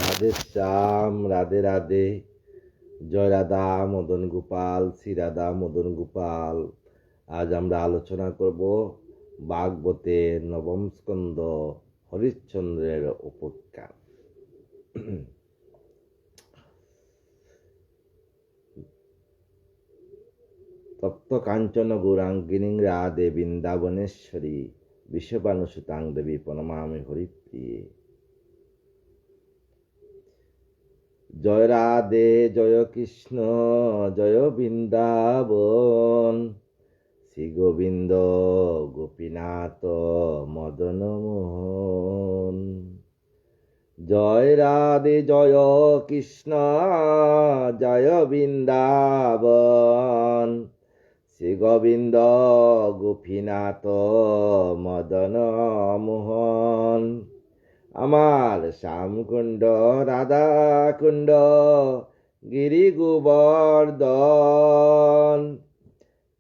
রাধে শ্যাম, রাধে রাধে। জয় রাধা মদন গোপাল, শ্রী রাধা মদন গোপাল। আজ আমরা আলোচনা করব ভাগবতের নবম স্কন্ধ হরিশ্চন্দ্রের উপাখ্যান। তপ্ত কাঞ্চন গৌরাঙ্গিনী রাধে বৃন্দাবনেশ্বরী বিশ্ববানুসুতাং দেবী প্রণমামি হরিপ্রিয়ে। জয় রাধে, জয় কৃষ্ণ, জয় বৃন্দাবন, শ্রী গোবিন্দ গোপীনাথ মদন মোহন। জয় রাধে, জয় কৃষ্ণ, জয় বৃন্দাবন, শ্রী গোবিন্দ গোপীনাথ মদন মোহন। আমার শ্যামকুণ্ড রাধা কুণ্ড গিরি গোবর্ধন,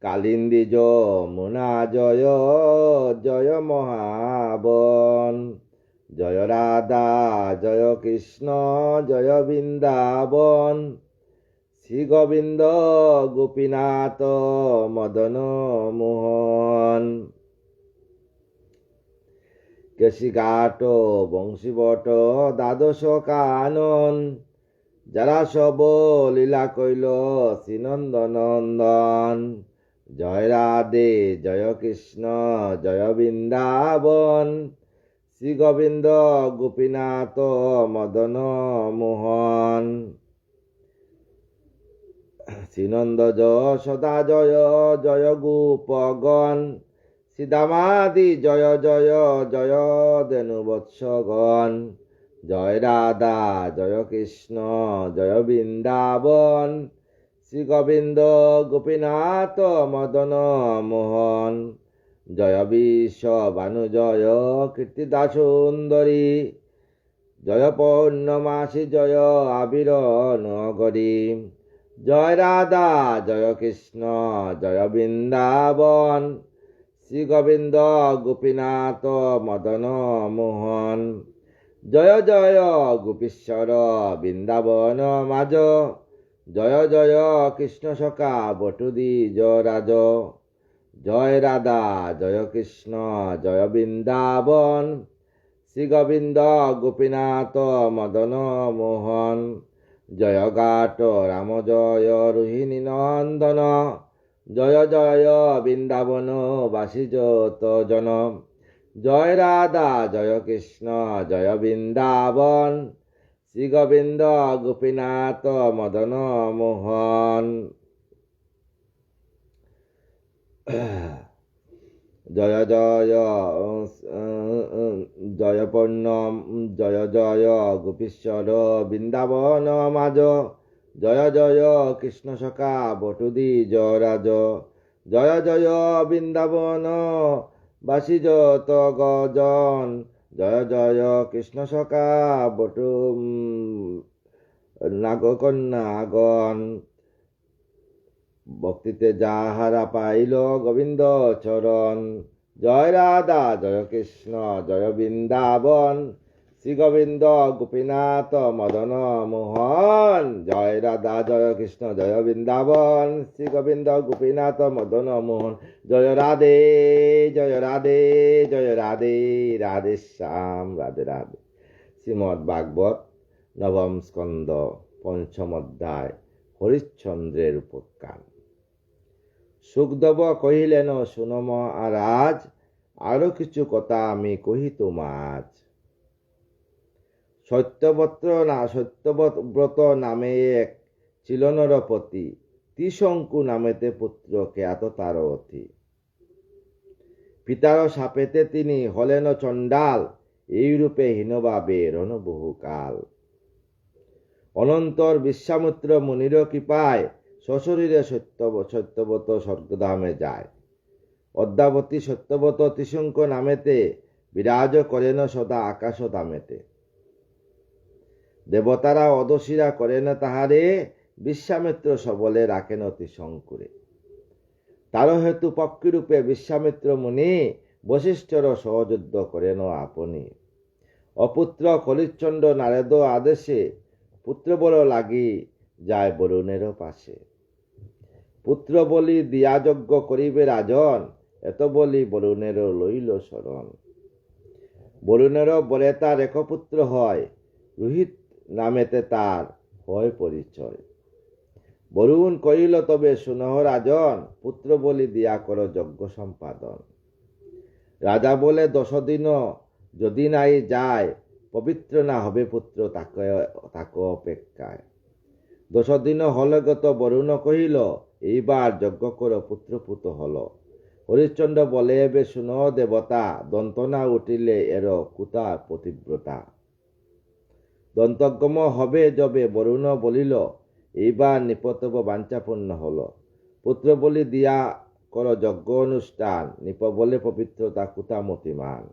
কালিন্দী যমুনা জয় জয় মহাবন। জয় রাধা, জয় কৃষ্ণ, জয় বৃন্দাবন, শ্রী গোবিন্দ গোপীনাথ মদন মোহন। কেশিঘাট বংশীবট দ্বাদশ কানন, যারা সব লীলা কইল শ্রীনন্দনন্দন। জয় রাধে, জয় কৃষ্ণ, জয় বৃন্দাবন, শ্রী গোবিন্দ গোপীনাথ মদন মোহন। শ্রীনন্দ সদা জয় জয় গোপগণ, শ্রীদামাদি জয় জয় জয় ধেনুবৎসগণ। জয় রাধা, জয় কৃষ্ণ, জয় বৃন্দাবন, শ্রী গোবিন্দ গোপীনাথ মদন মোহন। জয় বিশ্ববানু জয় কীর্তিদা সুন্দরী, জয় পৌর্ণমাসী জয় আবির নগরী। জয় রাধা, জয় কৃষ্ণ, জয় বৃন্দাবন, শ্রী গোবিন্দ গোপীনাথ মদন মোহন। জয় জয় গোপীশ্বর বৃন্দাবন মাজ, জয় জয় কৃষ্ণ সখা বটুদ্বিজ রাজ। জয় রাধা, জয় কৃষ্ণ, জয় বৃন্দাবন, শ্রী গোবিন্দ গোপীনাথ মদন মোহন। জয় ঘাট রাম জয় রোহিণী নন্দন, জয় জয় বৃন্দাবন বাসী যত জন। জয় রাধা, জয় কৃষ্ণ, জয় বৃন্দাবন, শ্রী গোবিন্দ গোপীনাথ মদন মোহন। জয় জয় জয় পূর্ণম, জয় জয় গোপীশ্বর বৃন্দাবন মাজ, জয় জয় কৃষ্ণ সখা বটুদ্বিজ রাজ। জয় জয় বৃন্দাবন বাসী যত গজন, জয় জয় কৃষ্ণ সখা বটু নাগকন্যাগণ। ভক্তিতে যাহারা পাইল গোবিন্দ চরণ। জয় রাধা, জয় কৃষ্ণ, জয় বৃন্দাবন, শ্রী গোবিন্দ গোপীনাথ মদন মোহন। জয় রাধা, জয় কৃষ্ণ, জয় বৃন্দাবন, শ্রী গোবিন্দ গোপীনাথ মদন মোহন। জয় রাধে, জয় রাধে, জয় রাধে, রাধে শ্যাম, রাধে রাধে। শ্রীমদ্ ভাগবত নবম স্কন্ধ পঞ্চম অধ্যায় হরিশ্চন্দ্রের উপাখ্যান। সুখদেব কহিলেন, শুনো মহারাজ, আরো কিছু কথা আমি কহি তোমাজ। সত্যব্রত নামে এক ছিল নরপতি, ত্রিশঙ্কু নামেতে পুত্র খ্যাত তার অতি। পিতার শাপেতে তিনি হলেন চণ্ডাল, এইরূপে হীনভাবে রণ বহুকাল। অনন্তর বিশ্বামিত্র মুনির কৃপায় সশরীরে সত্যব্রত স্বর্গধামে যায়। অদ্যাবতী সত্যব্রত ত্রিশঙ্ক নামেতে বিরাজ করেন সদা আকাশ ধামেতে। দেবতারা অদসীরা করেন তাহারে, বিশ্বামিত্র সবলে রাখেন ত্রিশঙ্কুরে। তার হেতু পক্ষীরূপে বিশ্বামিত্র মুনি বশিষ্ঠর সহযুদ্ধ করেন আপনি। অপুত্র হরিশ্চন্দ্র নারদ আদেশে পুত্র বল লাগি যায় বরুণের পাশে। পুত্র বলি দিয়া যজ্ঞ করিবে রাজন, এত বলি বরুণের লইল শরণ। বরুণের বলে তার এক পুত্র হয়, রোহিত নামেতে তার হয় পরিচয়। বরুণ কহিল তবে শুনহ রাজন, পুত্র বলি দিয়া কর যজ্ঞ সম্পাদন। রাজা বলে 10 দিন যদি নাই যায়, পবিত্র না হবে পুত্র তাকে অপেক্ষায়। 10 দিন হলে গত বরুণ কহিল, এইবার যজ্ঞ কর পুত্রপুত হল। হরিশ্চন্দ্র বলে এবে শুনহ দেবতা, দন্তনা উঠিলে এর কুতা পতিব্রতা। দন্তগম হবে যবে বরুণ বলিল, এইবার নিপতব বাঞ্ছাপূর্ণ হল। পুত্র বলি দিয়া কর যজ্ঞ অনুষ্ঠান, নিপ বলে পবিত্রতা কুতা মতিমান।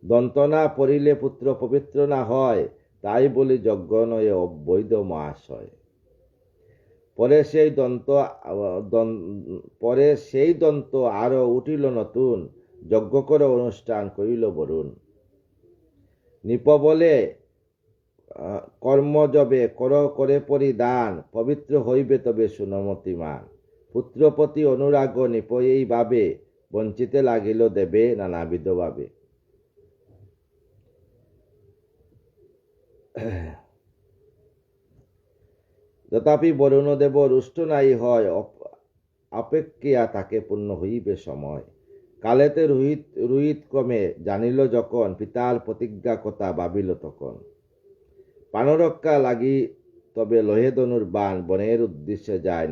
দন্তনা পড়িলে পুত্র পবিত্র না হয়, তাই বলি যজ্ঞ নয় অবৈধ মহাশয়। পরে সেই দন্ত আরো উঠিল নতুন, যজ্ঞ কর অনুষ্ঠান করিল বরুণ। নিপ বলে কর্ম যবে করে পরিদান, পবিত্র হইবে তবে সুনমতিমান। পুত্রপতি অনুরাগ নিপ এই ভাবে, বঞ্চিতে লাগিল দেবে নানাবিধ ভাবে। তথাপি বরুণদেব রুষ্ট নাই হয়, অপেক্ষিয়া তাকে পূর্ণ হইবে সময়। কালেতে রোহিত ক্রমে জানিল যখন, পিতার প্রতিজ্ঞা কথা ভাবিল তখন। প্রাণরক্ষা লাগি তবে লহে ধনুর বাণ, বনের উদ্দেশ্যে যায়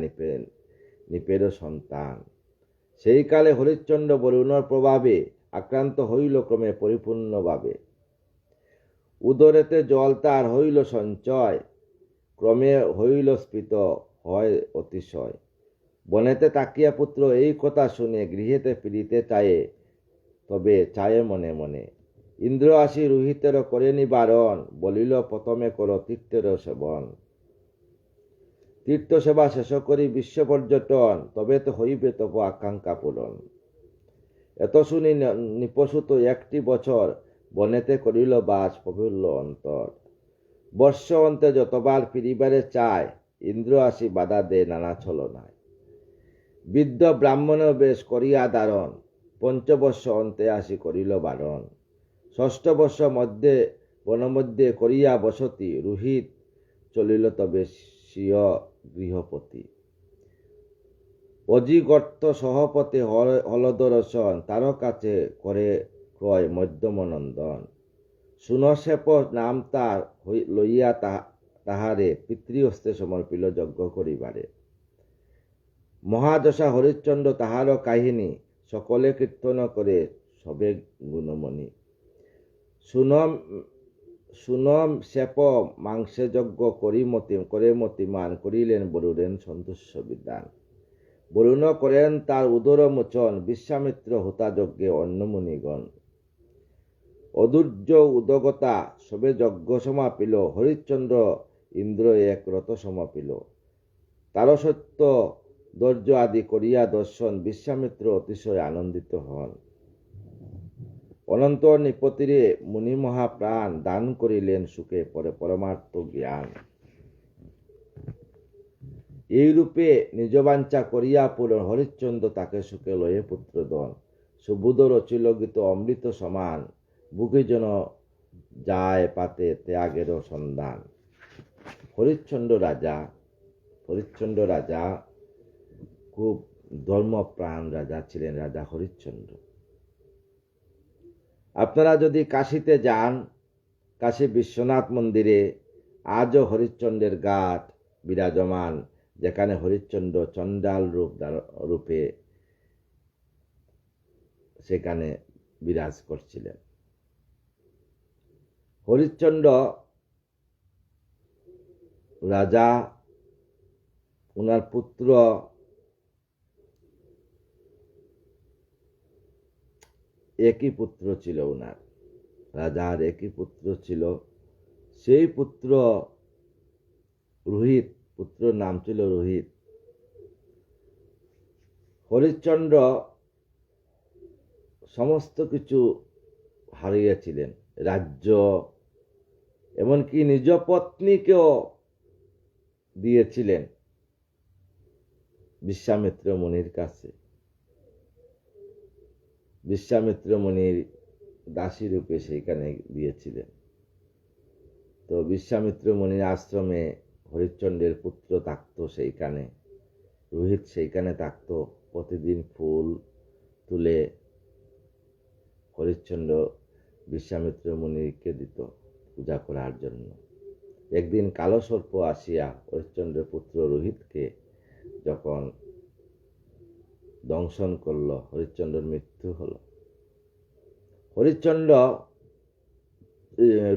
নিপের সন্তান। সেই কালে হরিশ্চন্দ্র বরুণর প্রভাবে আক্রান্ত হইল ক্রমে পরিপূর্ণভাবে। উদরেতে জল তার হইল সঞ্চয়, ক্রমে হইল স্ফীত হয় অতিশয়। বনেতে তাকিয়া পুত্র এই কথা শুনে, গৃহেতে ফিরিতে চায়ে তবে চায়ে মনে মনে। ইন্দ্র আসি রোহিতের করে নিবারণ, বলিল প্রথমে কর তীর্থের সেবন। তীর্থ সেবা শেষ করি বিশ্ব পর্যটন, তবে তো হইবে তব আকাঙ্ক্ষা পূরণ। এত শুনি নিপসুত 1টি বছর, বনেতে করিল বাস প্রফুল্ল অন্তর। বর্ষ অন্তে যতবার ফিরিবারে চায়, ইন্দ্র আসি বাধা দে নানা ছলনায়। বৃদ্ধ ব্রাহ্মণের বেশ করিয়া ধারণ, 5 বর্ষ অন্তে আসি করিল বারণ। 6ষ্ঠ বর্ষ বনমধ্যে করিয়া বসতি, রোহিত চলিল তবে স্বীয় গৃহপতি। অজিগর্ত সহপতি হলদরসন, তার কাছে করে ক্রয় মধ্যমনন্দন। সুনশেপ নাম তার লইয়া তাহারে পিতৃহস্তে সমর্পিল যজ্ঞ করিবারে। মহাদশা হরিশ্চন্দ্র তাহার কাহিনী, সকলে কীর্তন করে সবে গুণমণি। সুনম শেপ মাংসে যজ্ঞ করে মতিমান, করিলেন বরুণের সন্তুষ্ট বিধান। বরুণ করেন তার উদর মোচন, বিশ্বামিত্র হোতা যজ্ঞে অন্নমুনিগণ। অধৈর্য উদগতা সবে যজ্ঞ সমাপিল, হরিশ্চন্দ্র ইন্দ্র এক রথ সমাপিল। তার সত্য ধৈর্য আদি করিয়া দর্শন, বিশ্বামিত্র অতিশয় আনন্দিত হন। অনন্তর নিপতিরে মুনি মহাপ্রাণ, দান করিলেন সুখে পরে পরমার্থ জ্ঞান। এইরূপে নিজবাঞ্ছা করিয়া পূরণ, হরিশ্চন্দ্র তাকে সুখে লয়ে পুত্রদন। সুবোধ রচিল গীত অমৃত সমান, বুকে যেন যায় পাতে ত্যাগের সন্ধান। হরিশ্চন্দ্র রাজা খুব ধর্মপ্রাণ রাজা ছিলেন, রাজা হরিশ্চন্দ্র। আপনারা যদি কাশীতে যান, কাশী বিশ্বনাথ মন্দিরে আজও হরিশ্চন্দ্রের ঘাট বিরাজমান, যেখানে হরিশ্চন্দ্র চণ্ডাল রূপে সেখানে বিরাজ করছিলেন। হরিশ্চন্দ্র রাজা, উনার পুত্র একই পুত্র ছিল, উনার রাজার একই পুত্র ছিল। সেই পুত্র রোহিত, পুত্র নাম ছিল রোহিত। হরিশ্চন্দ্র সমস্ত কিছু হারিয়েছিলেন, রাজ্য, এমনকি নিজ পত্নীকেও দিয়েছিলেন বিশ্বামিত্র মুনির কাছে। বিশ্বামিত্র মুনির দাসী রূপে সেইখানে দিয়েছিলেন। তো বিশ্বামিত্র মুনির আশ্রমে হরিশ্চন্দ্রের পুত্র থাকতো, সেইখানে রোহিত সেইখানে থাকতো। প্রতিদিন ফুল তুলে হরিশ্চন্দ্র বিশ্বামিত্র মুনিকে দিত পূজা করার জন্য। একদিন কালো সর্প আসিয়া হরিশ্চন্দ্রের পুত্র রোহিতকে যখন দংশন করল, হরিশ্চন্দ্রের মৃত্যু হলো।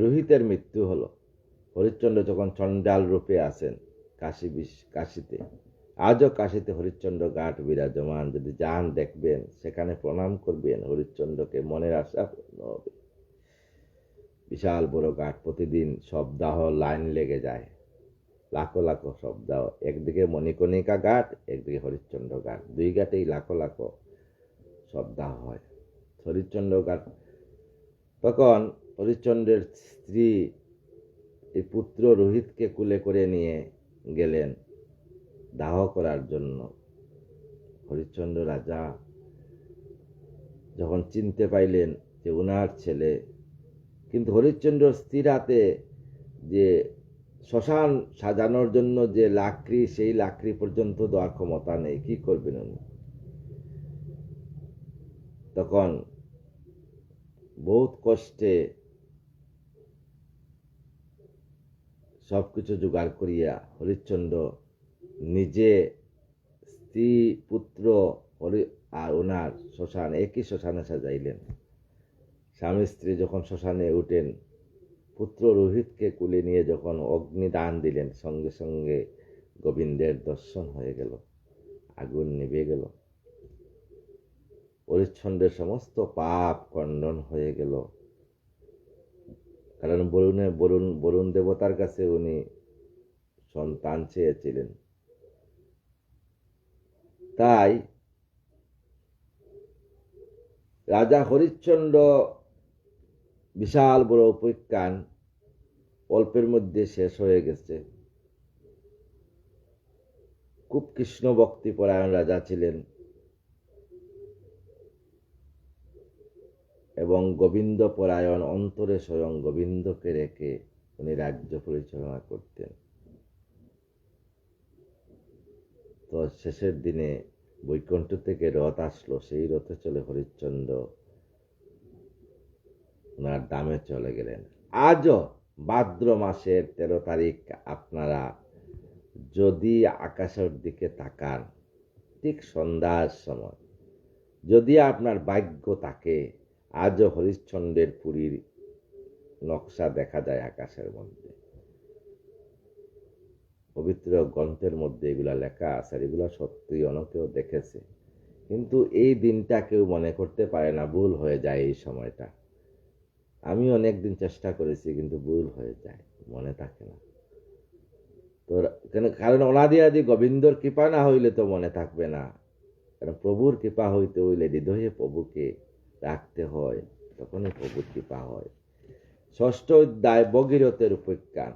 রোহিতের মৃত্যু হলো। হরিশ্চন্দ্র যখন চণ্ডাল রূপে আসেন কাশীতে, আজও কাশীতে হরিশ্চন্দ্র ঘাট বিরাজমান। যদি যান দেখবেন, সেখানে প্রণাম করবেন, হরিশ্চন্দ্রকে মনের আশা পূর্ণ হবে। বিশাল বড় ঘাট, প্রতিদিন সপ্তাহ লাইন লেগে যায়, লাখো লাখো সপ্তাহ। একদিকে মণিকর্ণিকা ঘাট, একদিকে হরিশ্চন্দ্র ঘাট, দুই ঘাটেই লাখো লাখো সপ্তাহ হয়। হরিশ্চন্দ্র ঘাট, তখন হরিশ্চন্দ্রের স্ত্রী এই পুত্র রোহিতকে কুলে করে নিয়ে গেলেন দাহ করার জন্য। হরিশ্চন্দ্র রাজা যখন চিনতে পাইলেন যে ওনার ছেলে, কিন্তু হরিশ্চন্দ্র স্ত্রীর হাতে যে শ্মশান সাজানোর জন্য যে লাকড়ি, সেই লাকড়ি পর্যন্ত দেওয়ার ক্ষমতা নেই, কি করবেন উনি? তখন বহুত কষ্টে সবকিছু জোগাড় করিয়া হরিশ্চন্দ্র নিজে, স্ত্রী, পুত্র আর ওনার শ্মশান একই শ্মশানে সাজাইলেন। স্বামী স্ত্রী যখন শ্মশানে উঠেন, পুত্র রোহিতকে কুলে নিয়ে যখন অগ্নিদান দিলেন, সঙ্গে সঙ্গে গোবিন্দের দর্শন হয়ে গেল, আগুন নিভে গেল, হরিশ্চন্দ্রের সমস্ত পাপ খণ্ডন হয়ে গেল। কারণ বরুণ দেবতার কাছে উনি সন্তান চেয়েছিলেন। তাই রাজা হরিশ্চন্দ্র বিশাল বড় উপাখ্যান অল্পের মধ্যে শেষ হয়ে গেছে। খুব কৃষ্ণ ভক্তি পরায়ণ রাজা ছিলেন এবং গোবিন্দ পরায়ণ, অন্তরে স্বয়ং গোবিন্দকে রেখে উনি রাজ্য পরিচালনা করতেন। তো শেষের দিনে বৈকুণ্ঠ থেকে রথ আসলো, সেই রথে চলে হরিশ্চন্দ্র ওনার ধামে চলে গেলেন। আজও ভাদ্র মাসের 13 তারিখ আপনারা যদি আকাশের দিকে তাকান, ঠিক সন্ধ্যার সময়, যদি আপনার ভাগ্য থাকে, আজও হরিশ্চন্দ্রের পুরীর নকশা দেখা যায় আকাশের মধ্যে। পবিত্র গ্রন্থের মধ্যে এগুলা লেখা আছে, আর এগুলা সত্যি অনেকেও দেখেছে, কিন্তু এই দিনটা কেউ মনে করতে পারে না, ভুল হয়ে যায় এই সময়টা। আমি অনেকদিন চেষ্টা করেছি, কিন্তু ভুল হয়ে যায়, মনে থাকে না। তো কারণ অনাদি আদি গোবিন্দর কৃপা না হইলে তো মনে থাকবে না। কারণ প্রভুর কৃপা হইতে হইলে হৃদয়ে প্রভুকে রাখতে হয়, তখনই প্রভুর কৃপা হয়। 6ষ্ঠ অধ্যায় ভগীরথের উপাখ্যান।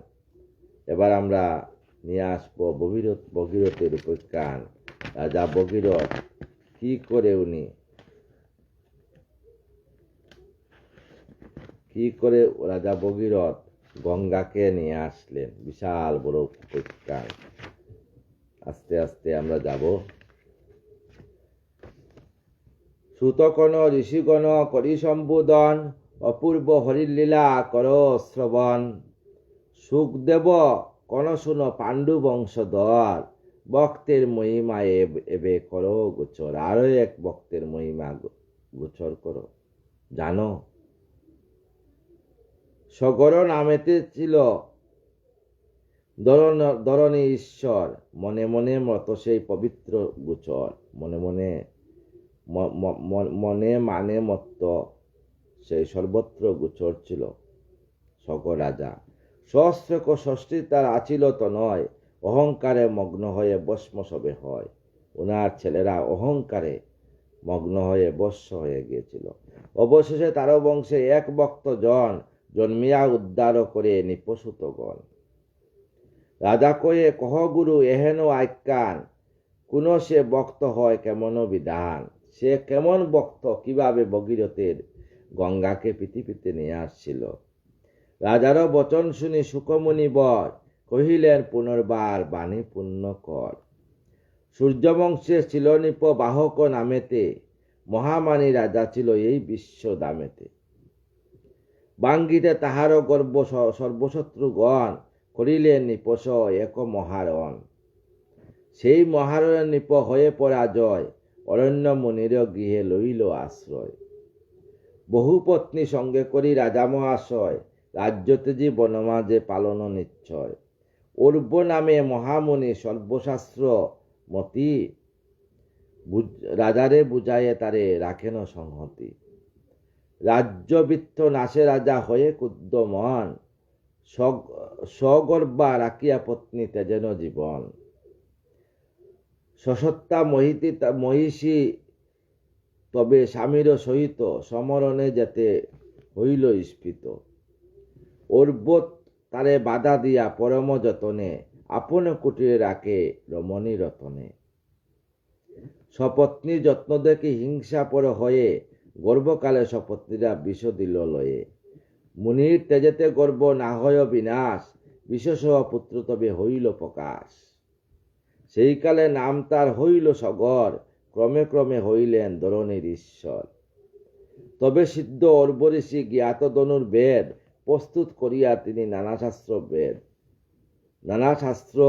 এবার আমরা নিয়ে আসবো ভগীরথের উপাখ্যান। রাজা ভগীরথ কি করে রাজা ভগীরথ গঙ্গাকে নিয়ে আসলেন, বিশাল বড় উপাখ্যান। আস্তে আস্তে আমরা যাব। সুতকন ঋষিগণ করি সম্বোধন, অপূর্ব হরিলীলা কর শ্রবণ। সুখদেব কন শুন পাণ্ডু বংশধর, ভক্তের মহিমা এবে করো গোচর। আরো এক ভক্তের মহিমা গোচর করো, জানো। সগর নামেতে ছিল ধরণী ঈশ্বর, মনে মনে মত সেই পবিত্র গোচর। মনে মানে মত্ত সেই সর্বত্র গোচর ছিল সগর রাজা। সহস্রক ষষ্ঠী তার আচিল তো নয়, অহংকারে মগ্ন হয়ে বস্ম সবে হয়। ওনার ছেলেরা অহংকারে মগ্ন হয়ে বস্য হয়ে গিয়েছিল। অবশেষে তার বংশে এক ভক্ত জন জন্মিয়া উদ্ধার করে নিপসুতগণ। রাজা কয়ে কহ গুরু এহেন আজ্ঞান, কোন সে বক্ত হয় কেমন বিধান। সে কেমন বক্ত, কিভাবে ভগীরথের গঙ্গাকে পৃথিবীতে নিয়ে আসছিল। রাজারও বচন শুনি সুকমুনি বর, কহিলেন পুনর্বার বাণী পূর্ণ কর। সূর্যবংশে ছিল নিপ বাহক নামেতে, মহামানী রাজা ছিল এই বিশ্ব দামেতে। বাঙ্গিতে তাহারও গর্ব সর্বশত্রুগণ, করিলেন নিপস এক মহারণ। সেই মহারণের নিপ হয়ে পরাজয়, অরণ্য মুনির গৃহে লইল আশ্রয়। বহু পত্নী সঙ্গে করি রাজা মহাশয়, রাজ্য তেজি বনমাঝে পালন নিশ্চয়। অর্ব নামে মহামুনি সর্বশাস্ত্র মতি, রাজারে বুঝায়ে তারে রাখেন সংহতি। রাজ্যবৃত্ত নাশে রাজা হয়ে ক্ষুব্ধ মন, সগর্বা রাখিয়া পত্নী তেজেন জীবন। সসত্তা মহিষী তবে স্বামীর সহিত, সমরণে যেতে হইল স্ফীত। অর্বত তারে বাধা দিয়া পরম যতনে, আপন কুটিরে রাখে রমণী রতনে। সপত্নী যত্ন দেখি হিংসা পর হয়ে, গর্ভকালে সপত্নীরা বিষ দিল লয়ে। মুনির তেজেতে গর্ব না হয় বিনাশ, বিশ্বসহ পুত্র তবে হইল প্রকাশ। সেই কালে নাম তার হইল সগর, ক্রমে ক্রমে হইলেন ধরণীর ঈশ্বর। তবে সিদ্ধ অর্বঋষি জ্ঞাত ধনুর বেদ, প্রস্তুত করিয়া তিনি নানা শাস্ত্র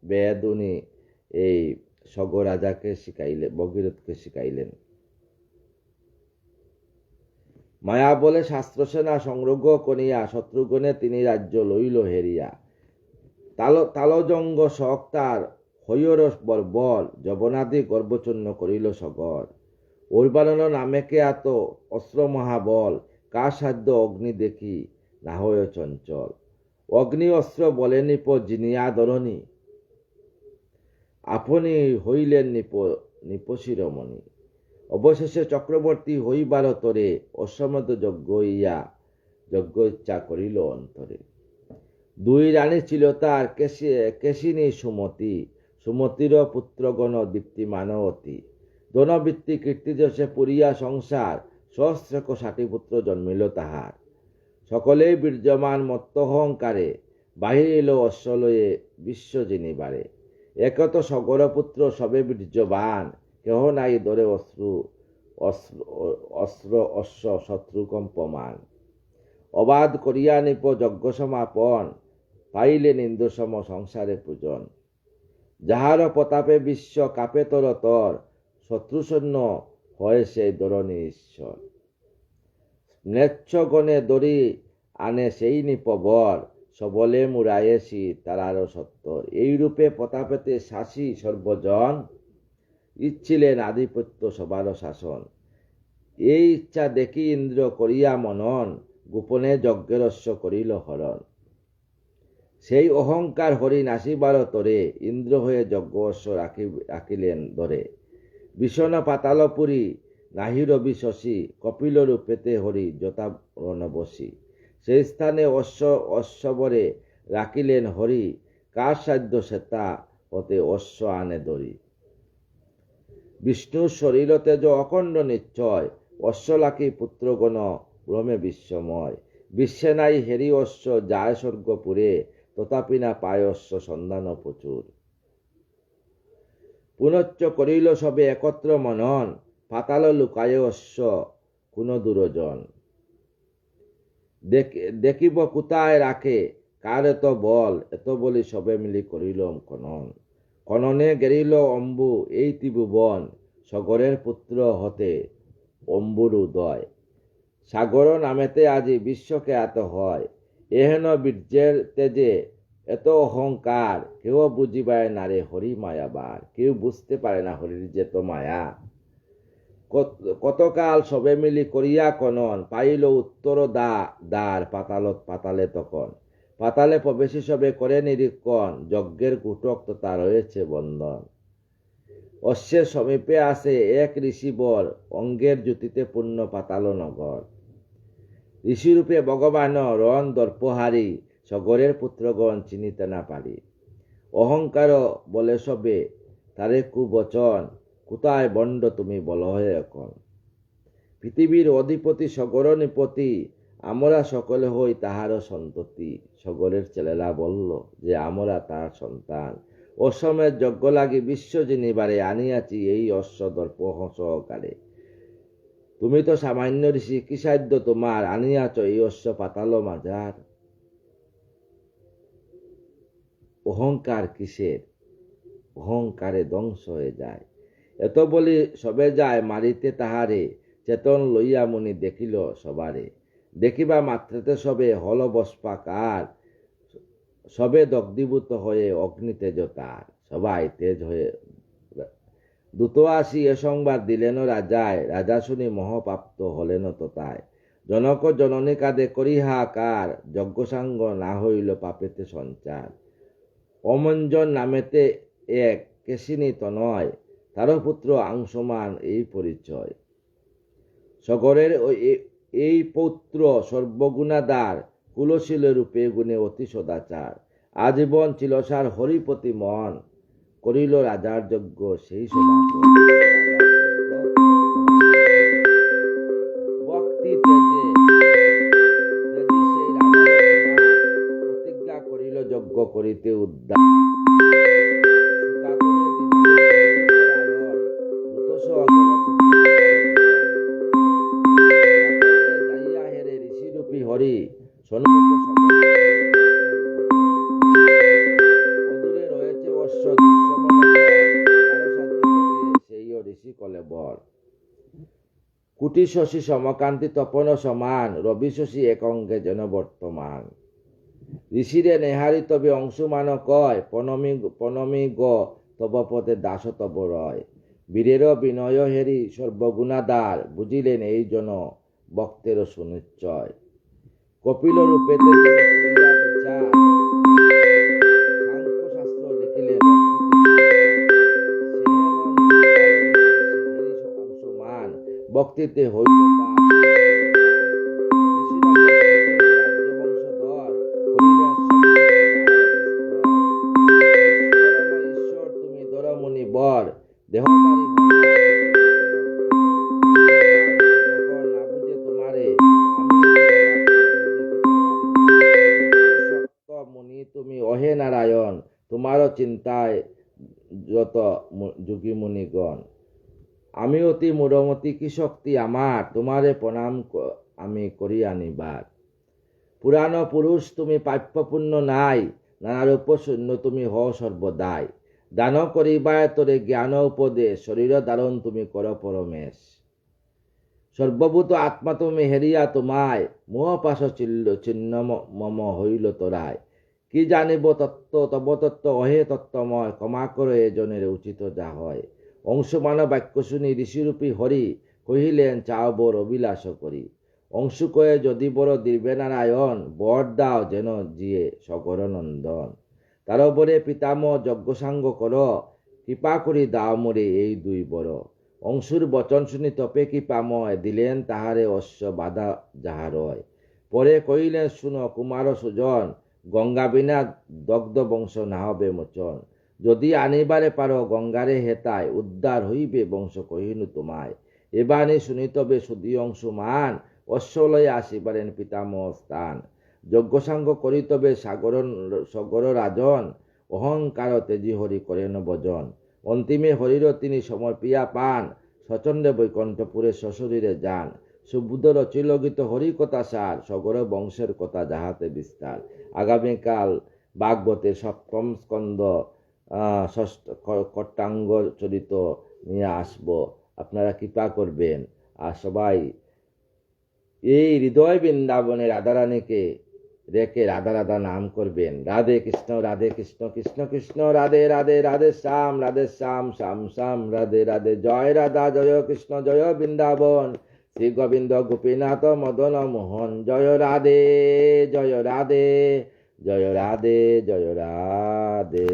বেদ উনি এই সগ রাজাকে শিখাইলেন, ভগীরথকে শিখাইলেন। মায়া বলে শাস্ত্র সেনা সংগ্রহ করিয়া, শত্রুগণে তিনি রাজ্য লইল হেরিয়া। তালজঙ্গ শখ তার হৈরস বর্বর, যবনাদি গর্বচূর্ণ করিল সগর। ঐর্বানন নামেকে এত অস্ত্র মহাবল, কার সাধ্য অগ্নি দেখি না হয় চঞ্চল। অগ্নি অস্ত্র বলে নিপ জিনিয়া ধরণী, আপনি হইলেন নিপশিরমণি। অবশেষে চক্রবর্তী হইবার তরে, অশ্বমেধ যজ্ঞ ইচ্ছা করিল অন্তরে। দুই রানী ছিল তার, কেশিনী সুমতি, সুমতির পুত্রগণ দীপ্তিমান অতি। ধনবৃত্তি কীর্তিযশে পুরিয়া সংসার, সহস্রক 60 পুত্র জন্মিল তাহার। সকলেই বীর্যমান মত্তহংকারে, বাহিরিল অশ্বলয়ে বিশ্ব জিনিবারে। একত সগর পুত্র সবে বীর্যবান, কেহ নাই ধরে অস্ত্র অশ্ব শত্রু কম্পমান। অবাধ করিয়া নিপ যজ্ঞ সমাপন, পাইলেন ইন্দ্রসম সংসারে পূজন। যাহার প্রতাপে বিশ্ব কাপে তরতর, শত্রুসৈন্য হয় সেই ধরণী ঈশ্বর। ম্লেচ্ছগণে দড়ি আনে সেই নিপবর, সবলে মুরায়েছি তারারও সত্তর। এইরূপে প্রতাপেতে শাসী সর্বজন, ইচ্ছিলেন আধিপত্য সবার শাসন। এই ইচ্ছা দেখি ইন্দ্র করিয়া মনন, গোপনে যজ্ঞেরস্য করিল হরণ। সেই অহংকার হরি নাসিবার তরে, ইন্দ্র হয়ে যজ্ঞ অশ্ব রাখিলেন ধরে। বিষণ পাতালপুরী নাহির বিশসী, কপিল রূপেতে হরি যথারণ বসি। সেই স্থানে অশ্ববরে রাখিলেন হরি, কার সাধ্য সেতা হতে অশ্ব আনে দড়ি। বিষ্ণুর শরীর তেজ অখণ্ড নিশ্চয়, অশ্ব লাখি পুত্রগণ ভ্রমে বিশ্বময়। বিশ্বে নাই হেরি অশ্ব যায় স্বর্গপুরে, তথাপি না পায় অশ্ব সন্ধান প্রচুর। পুনশ্চ করিল সবে একত্র মনন, পাতাল লুকায় অশ্ব কোন দূরজন। দেখিব কোথায় রাখে কার এত বল, এত বলি সবে মিলি করিল খনন। খননে গেরিল অম্বু এই ত্রিভুবন, সগরের পুত্র হতে অম্বুর উদয়। সাগর নামেতে আজি বিশ্বকে এত হয়, এহেন বীর্যের তেজে এত অহংকার। কেউ বুঝিবায় না রে হরি মায়াবার, কেউ বুঝতে পারে না হরির যে তো মায়া। কতকাল সবে মিলি করিয়া কনন, পাইল উত্তর দ্বার পাতালে তখন। পাতালে প্রবেশী সবে করে নিরীক্ষণ, যজ্ঞের কুটক তথা রয়েছে বন্ধন। অশ্বের সমীপে আসে এক ঋষিবর, অঙ্গের জ্যোতিতে পূর্ণ পাতাল নগর। ঋষিরূপে ভগবান রণ দর্পহারী, সগরের পুত্রগণ চিনিতে না পারি। অহংকার বলে সবে, তারে কুবচন, কোথায় বন্ড তুমি বল হয়ে এখন। পৃথিবীর অধিপতি সগর নিপতি, আমরা সকলে হই তাহারও সন্ততি। সগরের ছেলেরা বলল যে আমরা তার সন্তান। অসমের যজ্ঞ লাগি বিশ্ব যিনিবারে, আনিয়াছি এই অশ্ব দর্প সহকারে। তুমি তো সামান্য ঋষি, কি সাধ্য তোমার, আনিয়াছ এই অশ্ব পাতাল মাজার। অহংকার কিসের, অহংকারে ধ্বংস হয়ে যায়। এত বলি সবে যায় মারিতে তাহারে, চেতন লইয়া মুনি দেখিল সবারে। দেখিবা মাত্রতে সবে হল বস্পাকার, সবে দগ্ধীভূত হয়ে অগ্নিতেজ তার। সবাই তেজ হয়ে দ্রুত আসি এ সংবাদ দিলেন রাজায়, রাজা শুনি মোহপ্রাপ্ত হলেন তথায়। জনক জননী কাঁদে করি হাহাকার, যজ্ঞসাঙ্গ না হইল পাপেতে সঞ্চার। অমঞ্জন নামেতে এক কেশিনী তনয়, তার পুত্র আংশমান এই পরিচয়। সগরের এই পৌত্র সর্বগুণাদার, কুলশীল রূপে গুণে অতি সদাচার। আজীবন ছিল সার হরিপতি মন, করিল রাজার যজ্ঞ সেই সমাপন। ভক্তি তেজে তেজি সেই রাজার প্রতিজ্ঞা করিল যজ্ঞ করিতে উদ্ধার। হরি অদূরে রয়েছে অশ্ব, সেই ঋষি কলে বর। কুটি শশী সমকান্তি তপন সমান, রবি শশী এক অঙ্গে যেন বর্তমান। ঋষিরে নেহারি তবে অংশুমান কয়, প্রণমী গ তব পথে দাস তব রয়। বীরের বিনয় হেরি সর্বগুণাদার, বুঝিলেন এই জন ভক্তের সুনিশ্চয়। কপিল রূপেতে শাস্ত্র লিখিলেন অংশমান, ভক্তিতে হইল ঈশ্বর তুমি ধরমুনি বর, দেহধারী তুমি অহে নারায়ণ, তোমারও চিন্তায় যত যোগী মুনিগণ। আমি অতি মূঢ়মতি, কি শক্তি আমার, তোমারে প্রণাম আমি করি আনিবার। পুরাণ পুরুষ তুমি প্রাপ্য পুণ্য নাই, নানারূপ শূন্য তুমি হও সর্বদাই। দান করিবায় তোরে জ্ঞান উপদেশ, শরীর ধারণ তুমি কর পরমেশ। সর্বভূত আত্মা তুমি হেরিয়া তোমায়, মোহ পাশ চিহ্ন মম হইল তোরায়। কি জানিব তত্ত্ব তব তত্ত্ব অহে তত্ত্বময়, ক্ষমা করো এজনের উচিত যা হয়। অংশুমান বাক্য শুনি ঋষিরূপী হরি, কহিলেন চাও বর অভিলাষ করি। অংশু কয়ে যদি বড় দিবে নারায়ণ, বর দাও যেন জিয়ে সগর নন্দন। তার বরে পিতামহ যজ্ঞসাঙ্গ কর, কৃপা করি দাও মরে এই দুই বড়। অংশুর বচন শুনি তপে কৃপাময়, দিলেন তাহারে অশ্ব বাধা যাহারয়। পরে কহিলেন শুনো কুমার সুজন, গঙ্গা বিনা দগ্ধ বংশ না হবে মোচন। যদি আনিবারে পারো গঙ্গারে হেতায়, উদ্ধার হইবে বংশ কহিনু তোমায়। এবারে শুনি তবে সুদী অংশুমান, অশ্ব লয়ে আসিবারেন পিতামহ স্থান। যজ্ঞসাঙ্গ করি তবে সগর রাজন, অহংকার তেজি হরি করেন ভজন। অন্তিমে হরির তিনি সমর্পিয়া পান, স্বচণ্ডে বৈকুণ্ঠপুরে সশরীরে যান। সুবুদ্ধ রচিল গীত হরিকথা সার, সগর বংশের কথা যাহাতে বিস্তার। আগামীকাল ভাগবতের সপ্তম স্কন্ধ কট্টাঙ্গ চরিত নিয়ে আসব, আপনারা কৃপা করবেন। আর সবাই এই হৃদয় বৃন্দাবনে রাধারানীকে রেখে রাধা রাধা নাম করবেন। রাধে কৃষ্ণ কৃষ্ণ কৃষ্ণ রাধে রাধে, রাধে শ্যাম শ্যাম শ্যাম রাধে রাধে। জয় রাধা জয় কৃষ্ণ জয় বৃন্দাবন, শ্রী গোবিন্দ গোপীনাথ মদন মোহন। জয় রাধে জয় রাধে জয় রাধে জয় রাধে।